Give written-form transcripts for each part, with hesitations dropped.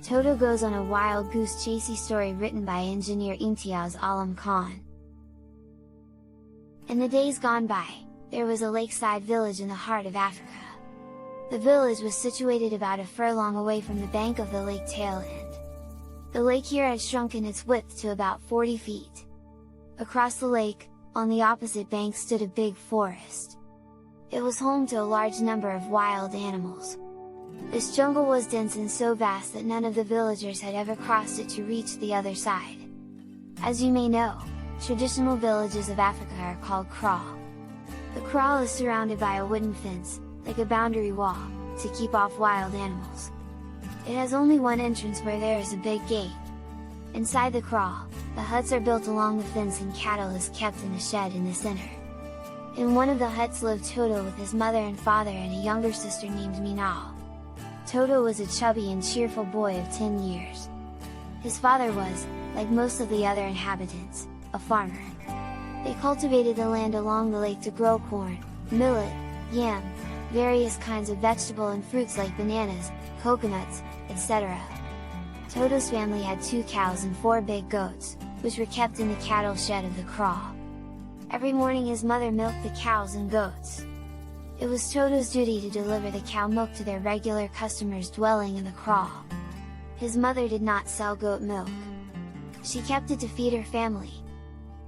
Toto goes on a wild goose chasey story written by engineer Imtiaz Alam Khan. In the days gone by, there was a lakeside village in the heart of Africa. The village was situated about a furlong away from the bank of the lake tail end. The lake here had shrunken its width to about 40 feet. Across the lake, on the opposite bank stood a big forest. It was home to a large number of wild animals. This jungle was dense and so vast that none of the villagers had ever crossed it to reach the other side. As you may know, traditional villages of Africa are called kraal. The kraal is surrounded by a wooden fence, like a boundary wall, to keep off wild animals. It has only one entrance where there is a big gate. Inside the kraal, the huts are built along the fence and cattle is kept in a shed in the center. In one of the huts lived Toto with his mother and father and a younger sister named Minal. Toto was a chubby and cheerful boy of 10 years. His father was, like most of the other inhabitants, a farmer. They cultivated the land along the lake to grow corn, millet, yam, various kinds of vegetable and fruits like bananas, coconuts, etc. Toto's family had 2 cows and 4 big goats, which were kept in the cattle shed of the kraal. Every morning his mother milked the cows and goats. It was Toto's duty to deliver the cow milk to their regular customers dwelling in the kraal. His mother did not sell goat milk. She kept it to feed her family.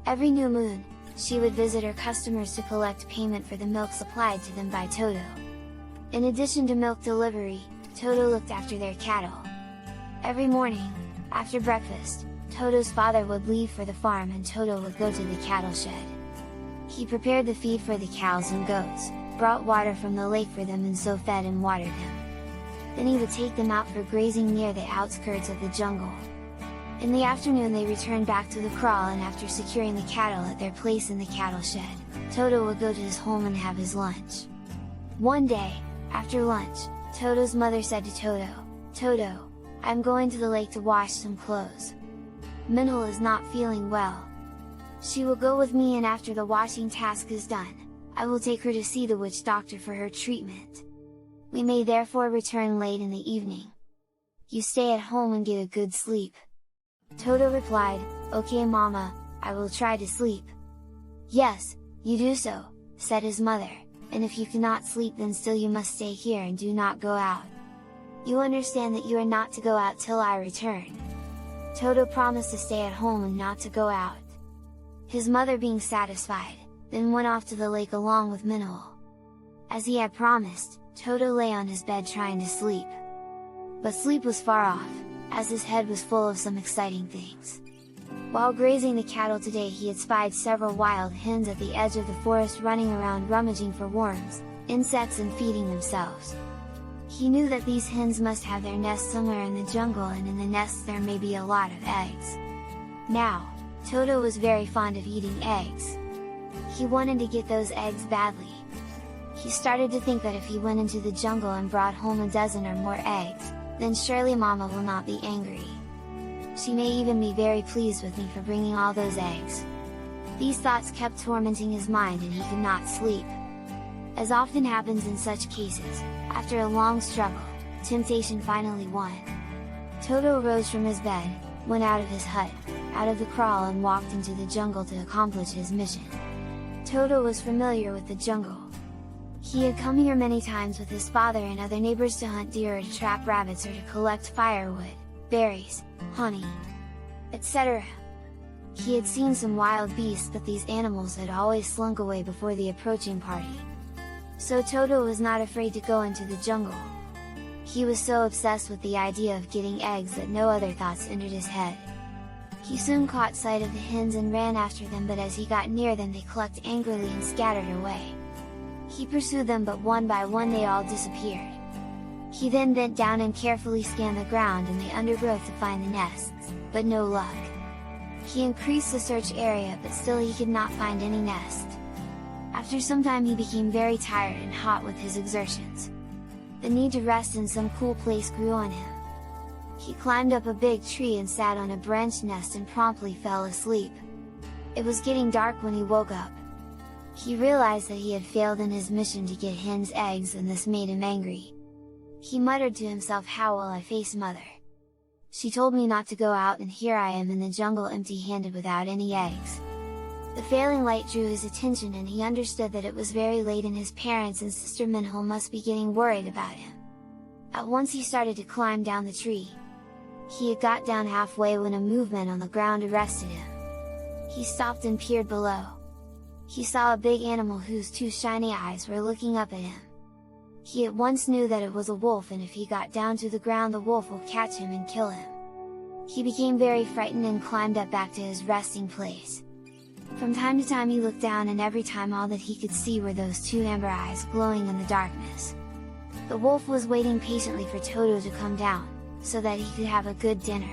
Every new moon, she would visit her customers to collect payment for the milk supplied to them by Toto. In addition to milk delivery, Toto looked after their cattle. Every morning, after breakfast, Toto's father would leave for the farm and Toto would go to the cattle shed. He prepared the feed for the cows and goats, brought water from the lake for them and so fed and watered them. Then he would take them out for grazing near the outskirts of the jungle. In the afternoon they returned back to the kraal and after securing the cattle at their place in the cattle shed, Toto would go to his home and have his lunch. One day, after lunch, Toto's mother said to Toto, "Toto, I'm going to the lake to wash some clothes. Minal is not feeling well. She will go with me and after the washing task is done, I will take her to see the witch doctor for her treatment. We may therefore return late in the evening. You stay at home and get a good sleep." Toto replied, "Okay mama, I will try to sleep." "Yes, you do so," said his mother, "and if you cannot sleep then still you must stay here and do not go out. You understand that you are not to go out till I return." Toto promised to stay at home and not to go out. His mother being satisfied, then went off to the lake along with Minal. As he had promised, Toto lay on his bed trying to sleep. But sleep was far off, as his head was full of some exciting things. While grazing the cattle today he had spied several wild hens at the edge of the forest running around rummaging for worms, insects and feeding themselves. He knew that these hens must have their nest somewhere in the jungle and in the nests there may be a lot of eggs. Now, Toto was very fond of eating eggs. He wanted to get those eggs badly. He started to think that if he went into the jungle and brought home a dozen or more eggs, then surely Mama will not be angry. She may even be very pleased with me for bringing all those eggs. These thoughts kept tormenting his mind and he could not sleep. As often happens in such cases, after a long struggle, temptation finally won. Toto rose from his bed, went out of his hut, out of the kraal and walked into the jungle to accomplish his mission. Toto was familiar with the jungle. He had come here many times with his father and other neighbors to hunt deer or to trap rabbits or to collect firewood, berries, honey, etc. He had seen some wild beasts but these animals had always slunk away before the approaching party. So Toto was not afraid to go into the jungle. He was so obsessed with the idea of getting eggs that no other thoughts entered his head. He soon caught sight of the hens and ran after them but as he got near them they clucked angrily and scattered away. He pursued them but one by one they all disappeared. He then bent down and carefully scanned the ground and the undergrowth to find the nests, but no luck. He increased the search area but still he could not find any nest. After some time he became very tired and hot with his exertions. The need to rest in some cool place grew on him. He climbed up a big tree and sat on a branch nest and promptly fell asleep. It was getting dark when he woke up. He realized that he had failed in his mission to get hens' eggs and this made him angry. He muttered to himself, "How will I face Mother? She told me not to go out, and here I am in the jungle empty-handed without any eggs." The failing light drew his attention, and he understood that it was very late and his parents and sister Minho must be getting worried about him. At once he started to climb down the tree. He had got down halfway when a movement on the ground arrested him. He stopped and peered below. He saw a big animal whose two shiny eyes were looking up at him. He at once knew that it was a wolf, and if he got down to the ground, the wolf will catch him and kill him. He became very frightened and climbed up back to his resting place. From time to time he looked down, and every time all that he could see were those two amber eyes glowing in the darkness. The wolf was waiting patiently for Toto to come down, so that he could have a good dinner.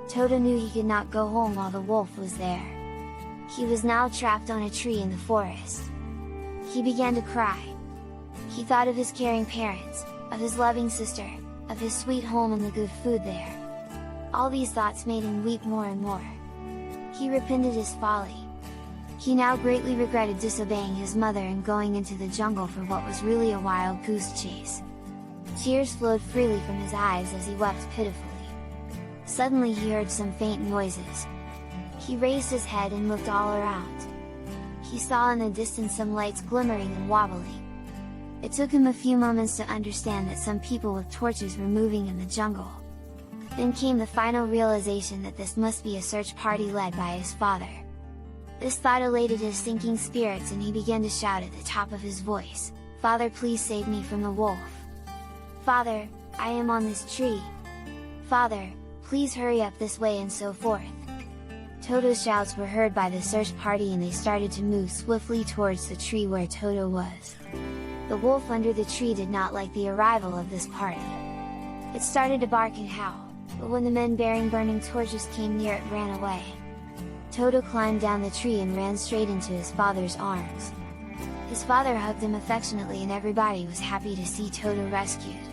Toto knew he could not go home while the wolf was there. He was now trapped on a tree in the forest. He began to cry. He thought of his caring parents, of his loving sister, of his sweet home and the good food there. All these thoughts made him weep more and more. He repented his folly. He now greatly regretted disobeying his mother and going into the jungle for what was really a wild goose chase. Tears flowed freely from his eyes as he wept pitifully. Suddenly he heard some faint noises. He raised his head and looked all around. He saw in the distance some lights glimmering and wobbling. It took him a few moments to understand that some people with torches were moving in the jungle. Then came the final realization that this must be a search party led by his father. This thought elated his sinking spirits, and he began to shout at the top of his voice, "Father, please save me from the wolf! Father, I am on this tree! Father, please hurry up this way," and so forth. Toto's shouts were heard by the search party, and they started to move swiftly towards the tree where Toto was. The wolf under the tree did not like the arrival of this party. It started to bark and howl, but when the men bearing burning torches came near, it ran away. Toto climbed down the tree and ran straight into his father's arms. His father hugged him affectionately, and everybody was happy to see Toto rescued.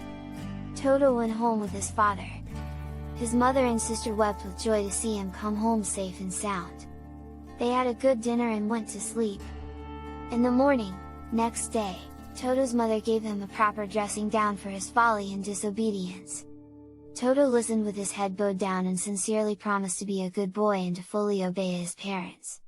Toto went home with his father. His mother and sister wept with joy to see him come home safe and sound. They had a good dinner and went to sleep. In the morning, next day, Toto's mother gave him a proper dressing down for his folly and disobedience. Toto listened with his head bowed down and sincerely promised to be a good boy and to fully obey his parents.